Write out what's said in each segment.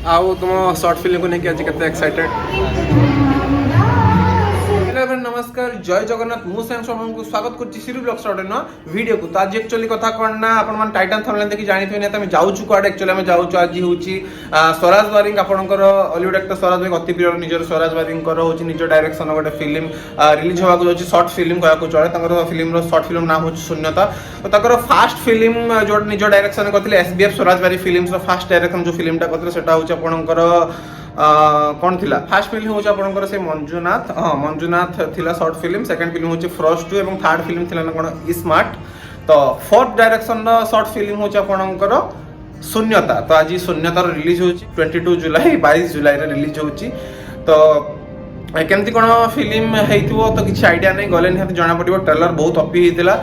आओ तुम short film को लेके आज केते एक्साइटेड। नमस्कार जय जगन्नाथ मुझे स्वागत करुच्ची सिरी ब्लॉग्स न वीडियो को। तो आज एक्चुअली कथा कौन ना अपन टाइटन थंबनेल देखि जानि थे आम जाऊँ कड़े एक्चुअली आम जाऊँ आज हूँ स्वराज बारिंग आपंकर हॉलीवुड एक्टर स्वराज बारिंग अति प्रिय निजर स्वराज बारिंग हूँ निज डायरेक्शन गोटे फिल्म रिलीज होगा जाऊँगी सर्ट फिल्म कहूँ चले फिल्म सर्ट फिल्म नाम हूँ शून्यता। तो फास्ट फिल्म जो निज डायरेक्शन करते एसबीएफ स्वराज बारी फिल्म फास्ट डायरेक्शन जो फिल्मटा करते सेटा हूँ आपंकर कौन थिला फास्ट फिल्म हूँ आपंकर से मंजुनाथ हाँ मंजुनाथ थिला शॉर्ट फिल्म सेकंड फिल्म हूँ फ्रॉस्ट 2 और थर्ड फिल्म थिला ना कौन स्मार्ट। तो फोर्थ डायरेक्शन शॉर्ट फिल्म हूँ आपंकर शून्यता। तो आज शून्यतार रिलीज हो 22 जुलाई 22 जुलाई रिलीज हो। तो केमती कौन फिल्म हो तो किसी आइडिया नहीं गले निहाती जना पड़ो ट्रेलर बहुत अप्पी होता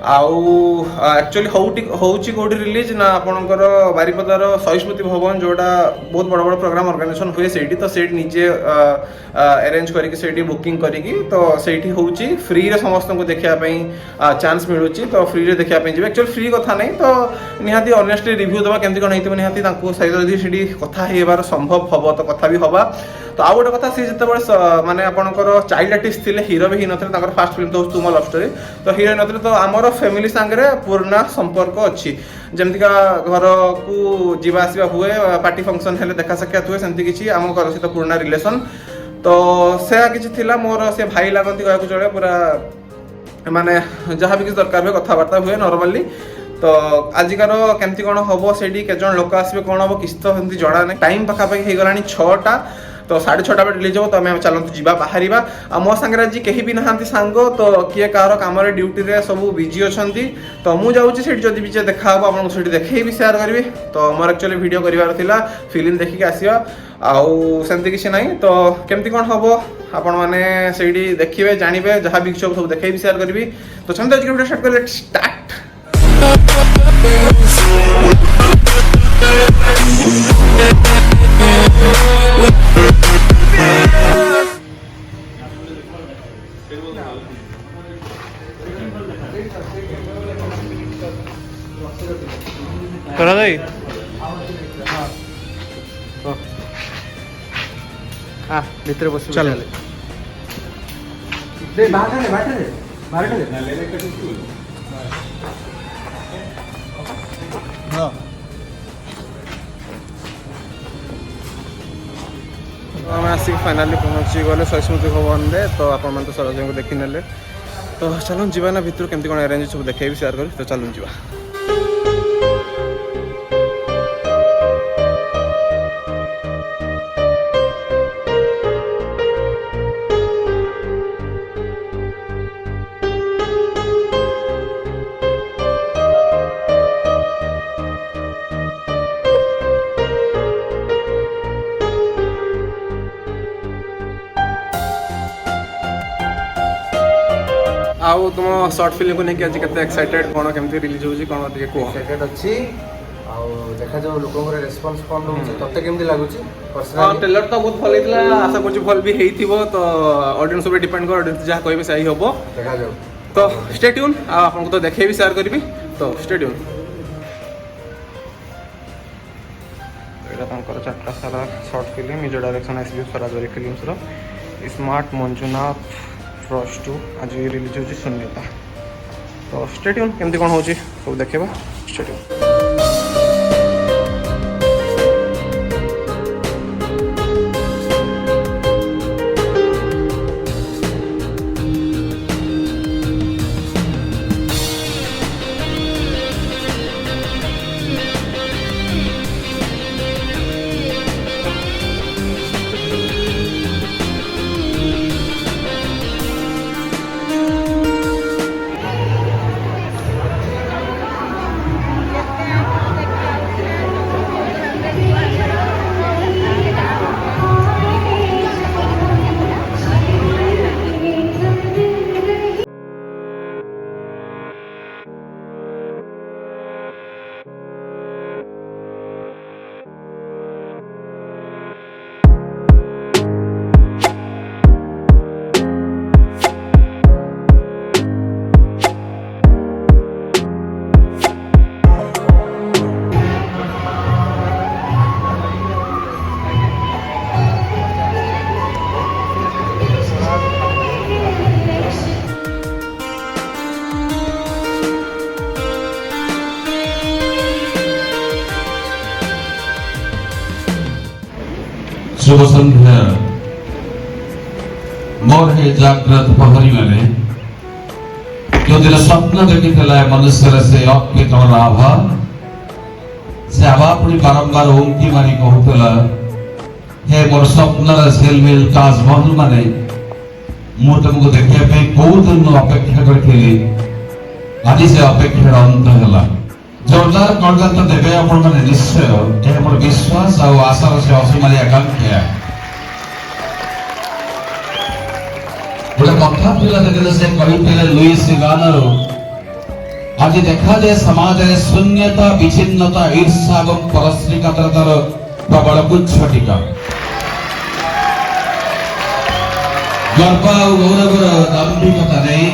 आउ एक्चुअली कौटी रिलीज ना आपणकर बारिपदार सहिष्णुति भवन जोटा बहुत बड़ बड़ प्रोग्राम ऑर्गेनाइजेशन हुए सेठी। तो सेठी निजे अरेंज करके बुकिंग करी तो सेठी होउची फ्री रे समस्त को देखा चांस मिलूची। तो फ्री रे देखा जी एक्चुअली फ्री कथा नहीं तो निहाती ऑनेस्टली रिव्यू देवा केमती कौन होइतबो निहाती तांको सहित जदि कथा हेबार संभव हबो तो कथा भी हवा। तो आउ गोटे कथा सी जिते माने आपणकर चाइल्ड आर्टिस्ट थे हीरो भी नथिले फास्ट फिल्म तो तुम लव स्टोरी तो हीरो नथिले। तो आमर फैमिली सांगरे पुराना संपर्क अच्छी जमतीका घर को जीवा आसवा हुए पार्टी फंक्शन हेले देखा साक्षात हुए सेमती किसी आम घर सहित पुराना रिलेशन। तो से किसी थिला मोर से भाई लागती कहूँ चले पूरा माने जहाँ भी किसी दरकार हुए कथबार्ता हुए नॉर्मली। तो आजिकार केमती कौन हम से केजन लोक आसवे कौन हम किसी तो जना नहीं टाइम पखापाखि हो गला 6टा तो 6:30 बजे रिलीज हो। तो आम चलते जा बाहर मो सांगे आज कहीं भी नहांती सांग तो किए कह कम ड्यूटी रे सब बिजी अच्छा। तो मुझे जाऊँगी जब भी देखा आपको देखे भी सेयार करी। तो मोर एक्चुअली वीडियो करार फिल्म देखिक आसवा आउ सेमती किसी ना। तो केमती कौन हम आपण मैंने से देखिए जानवे जहाँ भी सब देखे भी सेयार करी। तो चलते आज वीडियो स्टार्ट कर स्टार्ट। करा दे हाँ भीतर बस चल दे बाहर हाँ आम आसिक फाइनाली पहुँची गले सहिष्णुति भवन रे। तो आपण तो सरज को देखी नेले तो चलून जीवा ना भितर केमती कौन अरेंज सब देखे भी सेयार कर। तो चलून जीवा। आओ तुम शॉर्ट फिल्म को लेके आज केते एक्साइटेड कौन केमती रिलीज होजी कौन ଟିକେ को एक्साइटेड अछि आ देखा जो लोकों रे रिस्पांस कोन होची तते केमती लागुची हां पर्सनली ट्रेलर तो बहुत भल हितला आशा करछु भल भी हेइथिबो। तो ऑडियंस पे डिपेंड कर ऑडियंस जहाँ कहबे सही होबो देखा जाऊ। तो स्टे ट्यून आपन को तो देखे भी शेयर करबी। तो स्टे ट्यून एटा तांकर चारटा सारा शॉर्ट फिल्म निज डायरेक्शन एसबीएफ स्वराज बारी फिल्म्स रो स्मार्ट मंजुनाथ फ्रॉस्ट 2 आज रिलीज होची शून्यता। तो स्टे ट्यून केमती कौन होची सब देखेबा स्टे ट्यून। शुभ संध्या मोर हे जागृत पहरी मैंने जो दिन स्वप्न देखी मनुष्य से अपित आभा से आभा पुणी बारंबार ओंकी मारी कहूला हे मोर स्वप्न झेलमिल ताजमहल माने मु तुमको देखा कौ दिन अपेक्षा करी आज से अपेक्षार अंत है जोरदार करदान तो देवे आपण माने निश्चय यह मोर विश्वास और आशार से असीमारी आकांक्षा गोटे कथा पिला देखिले से कही लुइस गानारो आज देखा जाए समाज में शून्यता विच्छिन्नता ईर्ष्या और परश्रीकातर प्रबल गुच्छटिका गर्व और गौरवर दाम्भिकता नहीं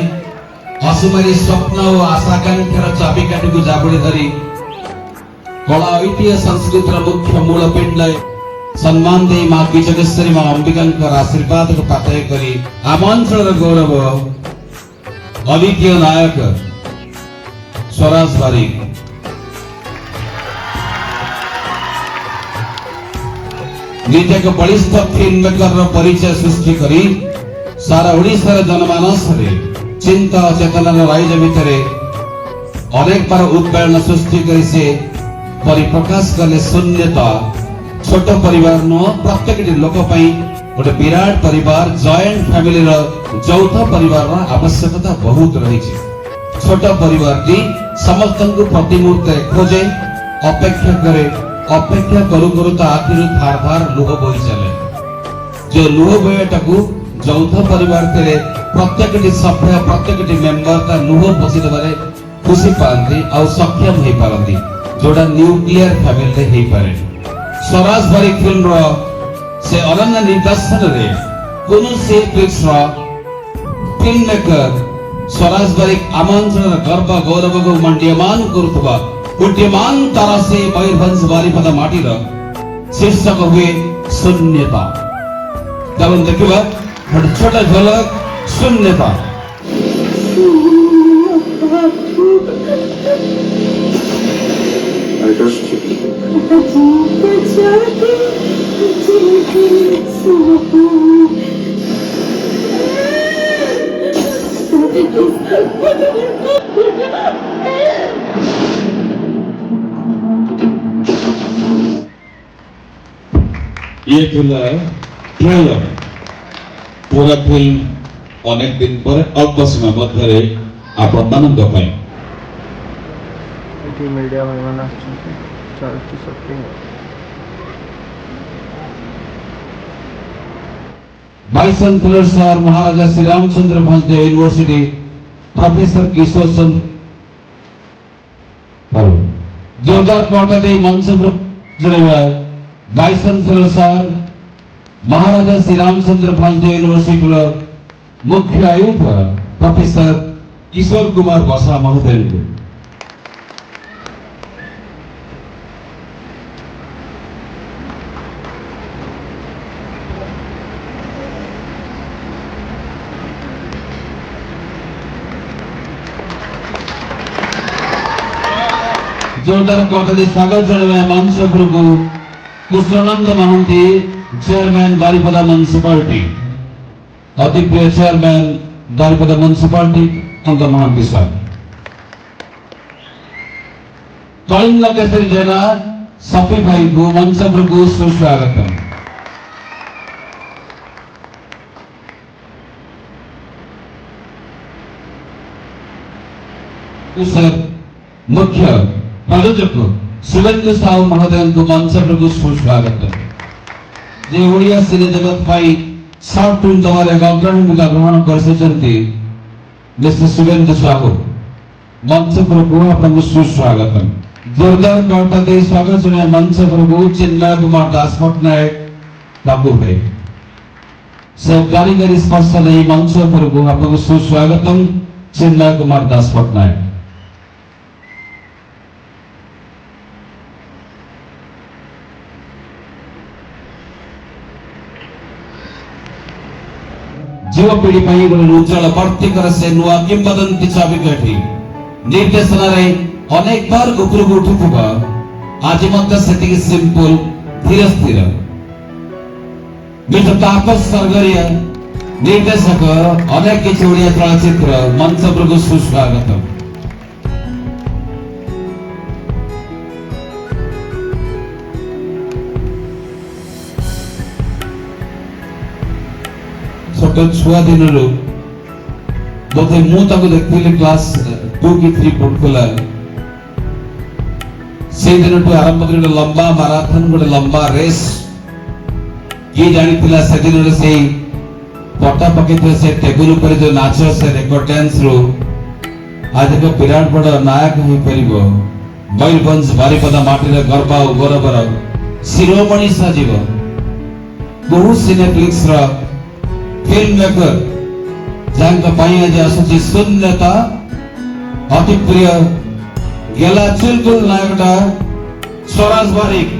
असीमारी स्वप्न और आशाकांक्षार चाबिकाठी को जाबुड़ी धरी कला ऐतिह्य संस्कृतिर मुख्य मूलपिंड सम्मान दे मां बीजकेश्वरी मां अंबिका आशीर्वाद को पातय करी आम अंचल गौरव अद्वितीय नायक स्वराज बारिक निजे एक बलिष्ठ फिल्म मेकर परिचय सृष्टि करी सारा ओडिशार जनमानस चिंता और चेतना राइज भितर अनेक बार उद्वेलन सृष्टि करी से परिप्रकाश कले शून्यता छोट परिवार नुह प्रत्येक लोक गोटे विराट परिवार जॉइंट फैमिली यौथ परिवार आवश्यकता बहुत रही छोट परिवार समस्त को प्रति मुहूर्ते खोजे अपेक्षा करे अपेक्षा करू करू तो आखिर थार थार लुह बोही चले जो लुह बोहटा को यौथ परिवार थे प्रत्येक सभ्य प्रत्येक मेंबर लुह पोषि देवे खुशी पाती और सक्षम हो पारती जोड़ा न्यूक्लियर फैमिली हो पारे स्वराज बारिक फिल्म से अनन्य निर्देशन रे कोनो शिल्पीस फिल्म मेकर स्वराज बारिक आम अंचल गर्व गौरव को मंड्यमान करुवा उड्यमान तारा से मयूरभंज बारिपद माटीर शीर्षक हुए शून्यता तब देखिबा छोटा झलक शून्यता I trust you. ये ट्रेलर पूरा फिल्म अनेक दिन पर अल्प समय मध्य आपण मानक मीडिया मेहमान चलती शूटिंग वाइस चांसलर सर महाराजा श्री रामचंद्र भंजदेव यूनिवर्सिटी प्रोफेसर किशोर चंद्र जोरदार कोटा दे मंच पर जड़ेवा वाइस चांसलर सर महाराजा श्री रामचंद्र भंजदेव यूनिवर्सिटी मुख्य आयुक्त प्रोफेसर किशोर कुमार बसा महोदय को जोरदार कोटा स्वागत जनावे मंच पर कृष्णानंद महांती चेयरमैन बारिपदा म्युनिसिपालिटी अति प्रिय चेयरमैन बारिपदा म्युनिसिपालिटी अंग महांती साहब कलिंग केसरी जेना सफी भाई को मंच पर सुस्वागत सर मुख्य प्रयोजक सुरेंद्र साहू महोदय को मंच पर सुस्वागत जे ओडिया सिने जगत पाई शॉर्ट फिल्म द्वारा अग्रणी भूमिका ग्रहण करते मिस्टर सुरेंद्र साहू मंच पर आपको सुस्वागत जोरदार कोटा दे स्वागत सुने मंच पर चिन्मय कुमार दास पटनायक बाबू भाई सब कारीगरी स्पर्श नहीं मंच पर आपको सुस्वागत चिन्मय कुमार दास पटनायक युवपीढ़ी उज्जवल वर्तिकर से नुआ किंबदंती चाबिकाठी निर्देशन अनेक बार उपरକୁ उठुवा आज मत सेटिंग सिंपल धीरे स्थिर मिस्टर तापस सरगरिया निर्देशक अनेक किसी ओडिया चलचित्र मंच उपरको सुस्वागतम। छोट छुआ दिन बोधे मु देखी क्लास 2 कि 3 पढ़ुला से दिन आरंभ कर लंबा माराथन गोटे लंबा रेस किए जानी से दिन से पटा पकई से टेबुल पर जो नाच से रेकर्ड डांस रो आज एक विराट बड़ नायक हो परिबो मयूरभंज बारिपदा माटी गर्व और गौरवर शिरोमणि साजिब बहु सिनेप्लिक्स रो फिल्म मेकर जहाँ आज आसुची शून्यता अति प्रिय गेला चुलबुल नायकटा स्वराज बारिक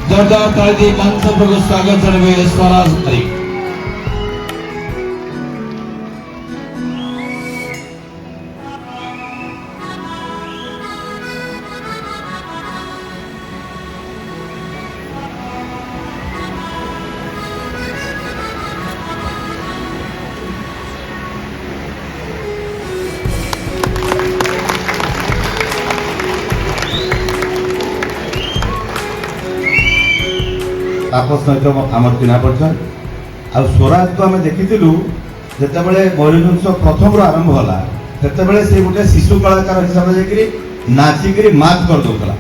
जोरदार ताली मंच पर स्वागत जनाबे स्वराज बारिक। तापस सहित आम चिन्हा परिचय आ स्वराज को आम देखी जिते मयूरभंज प्रथम आरंभ होला से से गोटे शिशु कलाकार हिसाब से नाचिक मात कर दूसरा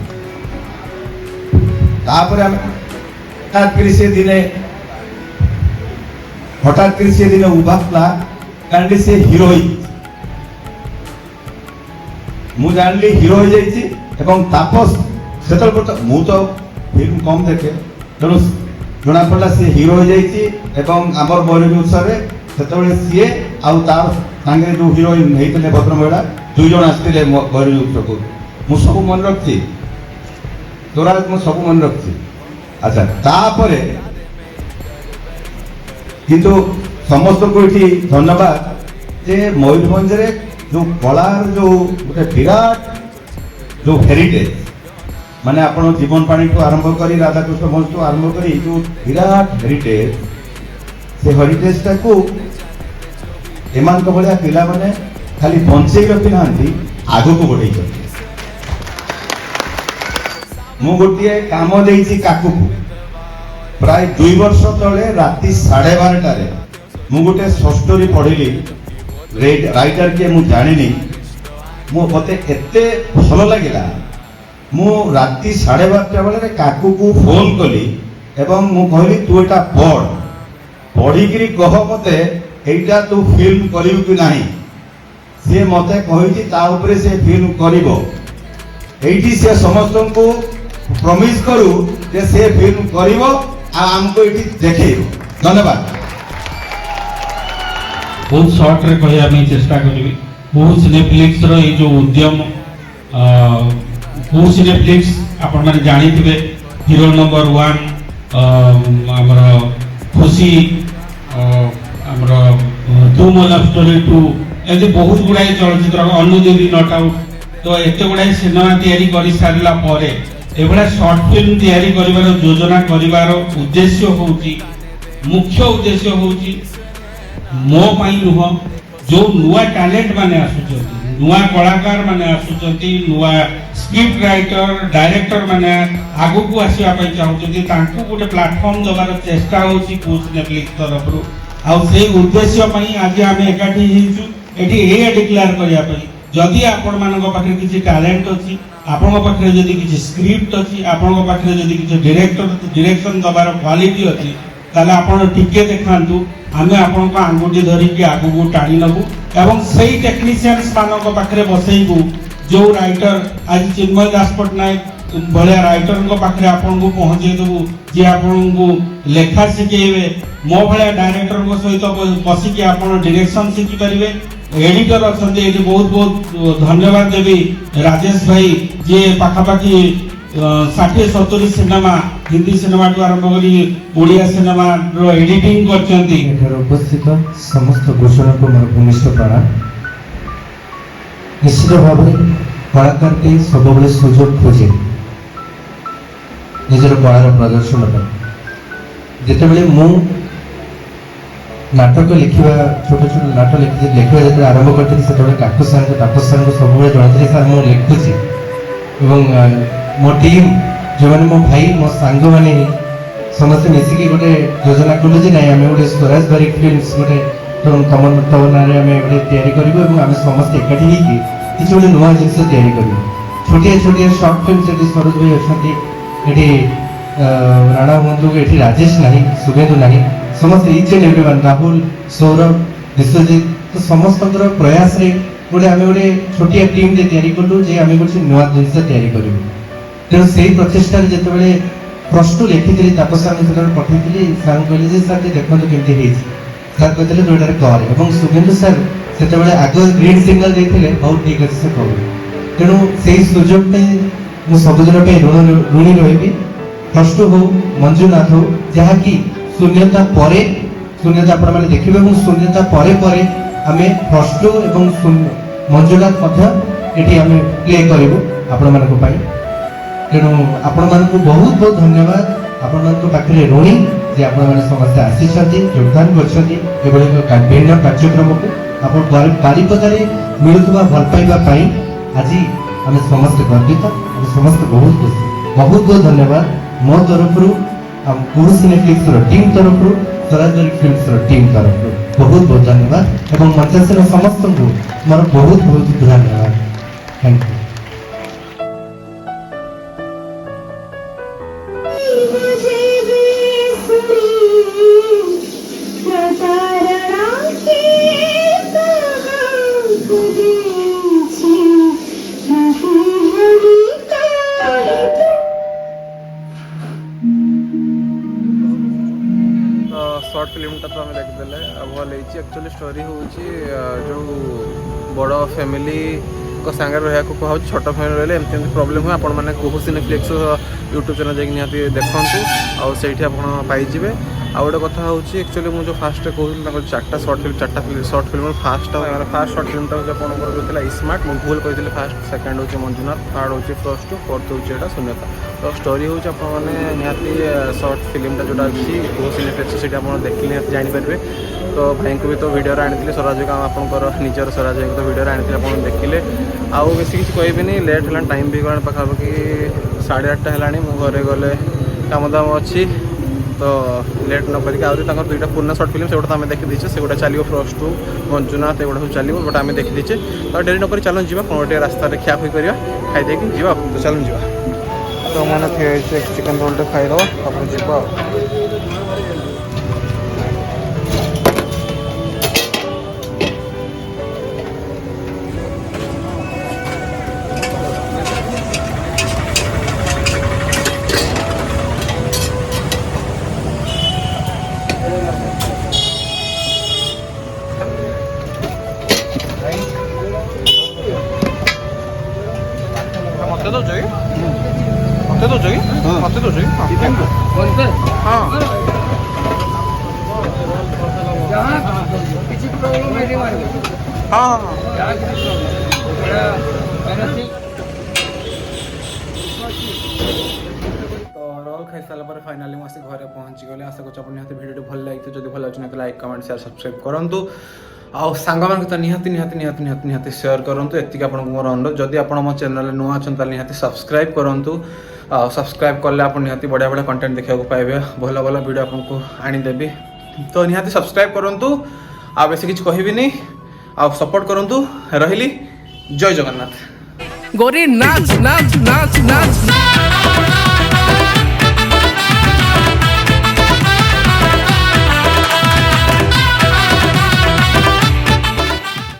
हठात से दिने उभाला कारण से हिरो मु जानी हिरो हो जाइए तापस से मु तो फिल्म कम देखे तेणु जना पड़ा सी हिरो हो जाइए आमर मयूरभंज से सी आर सांगे जो हिरोइन होते भद्रमहिला दुई जन आसते मयूरभंज को मु सब मन रखी स्वराज मु सब मन रखी। अच्छा तापर किंतु समस्त को ये धन्यवाद जे मयूरभंज जो कलार जो गोटे विराट जो हेरिटेज माने आपण जीवन पानी को आरंभ करी राधाकृष्ण मंच तो आरंभ करी जो विराट हेरिटेज से हेरिटेज टा को एमान को बलिया पिला माने खाली बंचई रखी ना आगो को बढ़ई मु गोटे काम देइछि काकू को प्राय 2 वर्ष तले राति 12:30 मु गोटे स्टोरी पढ़िली राइटर के मु जानिनी मु मते एते भलो लागिला मु राति 12:30 बेले काकू को फोन कली एवं मु कहली तू एटा पढ़ी कह मते एटा तू फिल्म करियो कि नाही से मते कहिछि ता ऊपर से फिल्म करिवो एठी से समस्त को प्रॉमिस करू जे से फिल्म करिवो आ हमको एठी देखेइबो। धन्यवाद। बहुत शॉर्ट रे कहया मैं चेष्टा करिवि बहुत सिनेप्लेक्स रो ए जो उद्यम बहुत सिनेप्लेक्स आपण माने जानि थिबे हीरो नंबर 1 हमर खुशी हमर टू लव स्टोरी 2 एते बहुत गुडाई चलचित्र अनुदेवी नॉट आउट तो एते गुडाई सिनेमा तयारी करि सारला परे एबडा शॉर्ट फिल्म तयारी करिवार योजना करिवार उद्देश्य होउची मुख्य उद्देश्य होउची मो पाई नुह जो नुआ टैलेंट माने आसुचंती नुआ कलाकार माने आसुचंती नुआ स्क्रिप्ट राइटर डायरेक्टर माने आगु को आसीबा पई चाहुचंती तांकु गोटे प्लेटफॉर्म दबार चेष्टा होउची पूछ नेटफ्लिक्स तरफ रु आ से उद्देश्य पई आज आमे एकाठी हिचु एठी ए डिक्लेयर करिया पई जदि आपण मानक पाखरे किछि टैलेंट अछि आपण पाखरे जदि किछि स्क्रिप्ट अछि आपण पाखरे जदि किछि डायरेक्शन दबार क्वालिटी अछि ताले आपण टिके देखांतु आमे आपण को आंगुठी धरि के आगु को टाणी नबु एवं सही टेक्नीशियंस मानक पाखरे बसैबु जो राइटर आज चिन्मय दास पटनायक भले राइटर को पाखरे आपण को पहुंचे देबु जे आपण को लेखा सिखेबे मो भले डायरेक्टर को सहित बसी के आपण डायरेक्शन सिखि परिबे एडिटर अछंती एटी बहुत बहुत धन्यवाद देबी राजेश भाई जे पाखापाखी 60-70 सिनेमा हिंदी सिनेमा टू आरंभ करी ओडिया सिनेमा रो एडिटिंग करचंती एठार उपस्थित समस्त घोषणा को मोर भूमिष्ठ प्रणाम। निश्चित भाव कलाकार के सब बेले सुजोग खोजे निजर कलार प्रदर्शन ଯେତେବେଳେ ମୁଁ ନାଟକ ଲେଖିବା ଛୋଟ ଛୋଟ ନାଟକ ଲେଖିବା ଯେତେବେଳେ ଆରମ୍ଭ କରିଥିଲି ସେତେବେଳେ କାକୁ ସାର୍ଙ୍କୁ ତାପସ ସାର୍ଙ୍କୁ ସବୁବେଳେ ଜଣାଇଥିଲି ସାର୍ ମୁଁ ଲେଖୁଛି ଏବଂ ମୋ ଟିମ୍ ଯେଉଁମାନେ ମୋ ଭାଇ ମୋ ସାଙ୍ଗମାନେ ସମସ୍ତେ ମିଶିକି ଗୋଟେ ଯୋଜନା କଲୁ ଯେ ନାଇଁ ଆମେ ଗୋଟେ ସ୍ୱରାଜ ବାରିକ ଫିଲ୍ମସ୍ ଗୋଟେ ତମ ନାଁରେ ଆମେ ଗୋଟେ ତିଆରି କରିବୁ ଏବଂ ଆମେ ସମସ୍ତେ ଏକାଠି ହେଇକି କିଛି ଗୋଟେ ନୂଆ ଜିନିଷ ତିଆରି କରିବୁ। ଛୋଟିଆ ଛୋଟିଆ ସର୍ଟ ଫିଲ୍ମ ସେଠି ସରୋଜ ଭାଇ ଅଛନ୍ତି, ଏଠି ରାଣା ହୁଅନ୍ତୁ, ଏଠି ରାଜେଶ ନାହିଁ, ଶୁଭେନ୍ଦୁ ନାହିଁ, ସମସ୍ତେ each and everyone, Rahul, Saurav, Biswajit, ତ ସମସ୍ତଙ୍କର ପ୍ରୟାସରେ ଗୋଟେ ଆମେ ଗୋଟେ ଛୋଟିଆ ଟିମ୍ରେ ତିଆରି କଲୁ ଯେ ଆମେ ଗୋଟେ ନୂଆ ଜିନିଷ ତିଆରି କରିବୁ। ତେଣୁ ସେଇ ପ୍ରଚେଷ୍ଟାରେ ଯେତେବେଳେ ପ୍ରଶ୍ନ ଲେଖିଥିଲି ତାପସ ସାର୍ଙ୍କୁ ଯେତେବେଳେ ପଠେଇଥିଲି ସାର୍ଙ୍କୁ କହିଲି ଯେ ସାର୍ ଟିକେ ଦେଖନ୍ତୁ କେମିତି ହେଇଛି। ସାର୍ କହିଥିଲେ ତୁ ଏଟାରେ କରେ ଏବଂ ଶୁଭେନ୍ଦୁ ସାର୍ ସେତେବେଳେ ଆଗ ଗ୍ରୀନ୍ ସିଗ୍ନାଲ ଦେଇଥିଲେ ହଉ ଠିକ୍ ଅଛି ସେ କରୁ। ତେଣୁ ସେଇ ସୁଯୋଗ ପାଇଁ ମୁଁ ସବୁଦିନ ପାଇଁ ଋଣୀ ରହିବି। ଫଷ୍ଟ ହଉ ମଞ୍ଜୁନାଥ ହଉ, ଯାହାକି ଶୂନ୍ୟତା ପରେ ଶୂନ୍ୟତା ଆପଣମାନେ ଦେଖିବେ ଏବଂ ଶୂନ୍ୟତା ପରେ ପରେ ଆମେ ଫଷ୍ଟ ଏବଂ ମଞ୍ଜୁନାଥ ମଧ୍ୟ ଏଠି ଆମେ ପ୍ଲେ କରିବୁ ଆପଣମାନଙ୍କ ପାଇଁ। ତେଣୁ ଆପଣମାନଙ୍କୁ ବହୁତ ବହୁତ ଧନ୍ୟବାଦ, ଆପଣମାନଙ୍କ ପାଖରେ ଋଣୀ ଯେ ଆପଣମାନେ ସମସ୍ତେ ଆସିଛନ୍ତି, ଯୋଗଦାନ କରିଛନ୍ତି ଏଭଳି ଏକ ଭିନ୍ନ କାର୍ଯ୍ୟକ୍ରମକୁ। ଆପଣ ବାରିପଦାରେ ମିଳୁଥିବା ଭଲ ପାଇବା ପାଇଁ ଆଜି ଆମେ ସମସ୍ତେ ଗର୍ବିତ, ଆମେ ସମସ୍ତେ ବହୁତ ଖୁସି। ବହୁତ ବହୁତ ଧନ୍ୟବାଦ ମୋ ତରଫରୁ, କୁହୁ ସିନେଫ୍ଲିକ୍ସର ଟିମ୍ ତରଫରୁ, ସ୍ୱରାଜ ବାରିକ ଫିଲ୍ମସର ଟିମ୍ ତରଫରୁ ବହୁତ ବହୁତ ଧନ୍ୟବାଦ ଏବଂ ମଞ୍ଚାସୀନ ସମସ୍ତଙ୍କୁ ମୋର ବହୁତ ବହୁତ ଧନ୍ୟବାଦ। Thank you. सर्ट फिल्मटा तो आम देखिदे भल एक्चुअली स्टोरी हूँ जो बड़ फैमिली सांगे रहा कह छोट फैमिली रही एमती प्रोब्लेम हुए आपण मैंने कुहू सिनेफ्लिक्स यूट्यूब चैनल जाकि निहाती देखूँ आईठी आप पाइबे। आउ गोटे कथा हूँ एक्चुअली मुझे फास्ट कहूँ चार्टा सर्ट फिल्म फास्ट सर्ट फिल्मटा हूँ आपंकर जो स्मार्ट मुझे भूल कही फास्ट सेकेंड हूँ मंजुनाथ, थर्ड हूँ प्लस टू, फोर्थ हूँ यहाँ शून्यता। तो स्टोरी हूँ आपने निहाती सर्ट फिल्मटा जोटा अच्छी कुहू सिनेफ्लिक्स से आप देखिले निहाती जानीपारे। तो भाई को भी तो वीडियो आनी स्वराज भाई आपंकर निजर स्वराज भाई तो वीडियो आनी आप देखिले। आउ बेसी किसी कहबी लेट है टाइम भी गला पाखापाखि 8:30 है घरे गले काम दाम अच्छी तो लेट न करके आउरी दुईटा पुराना सर्ट फिल्म से तो आम देखी दीचे से गोटे चलो प्लस टू मंजुनाथ एगुड़ा सब चलो गोटे आम देखी दीचे। तो डेरी नक चलो जा कौन गोटे रास्ता खिया खुई कर खाई देकी जा तो चलो जा तो मैंने चिकेन रोलटे खाईद आप जा। मत दौच कि मत दौच कि मत दौच कि हाँ हाँ रोल खाई सारा फाइनाली मुझे घरे पहुँची गली। आशा कर निहाती वीडियो भल लगी जो भल लगे तो लाइक कमेंट शेयर सब्सक्राइब करूँ आउ सांग मान तो निहाती निहाती निहाती निहाती निहाती शेयर करूँ। एतिक आपको मोर अनुरोध जदि आप मो चैनल नुआ अच्छा निहाती सब्सक्राइब करूँ। सब्सक्राइब कले आप निहाती बढ़िया बढ़िया कंटेंट देखा पाइबे, भल भल वीडियो आपको आनीदेवी। तो निहाती सब्सक्राइब करूँ आ बेसी किसी कहबिनी आ सपोर्ट करूँ। रही जय जगन्नाथ। गोरी नाच नाच नाच नाच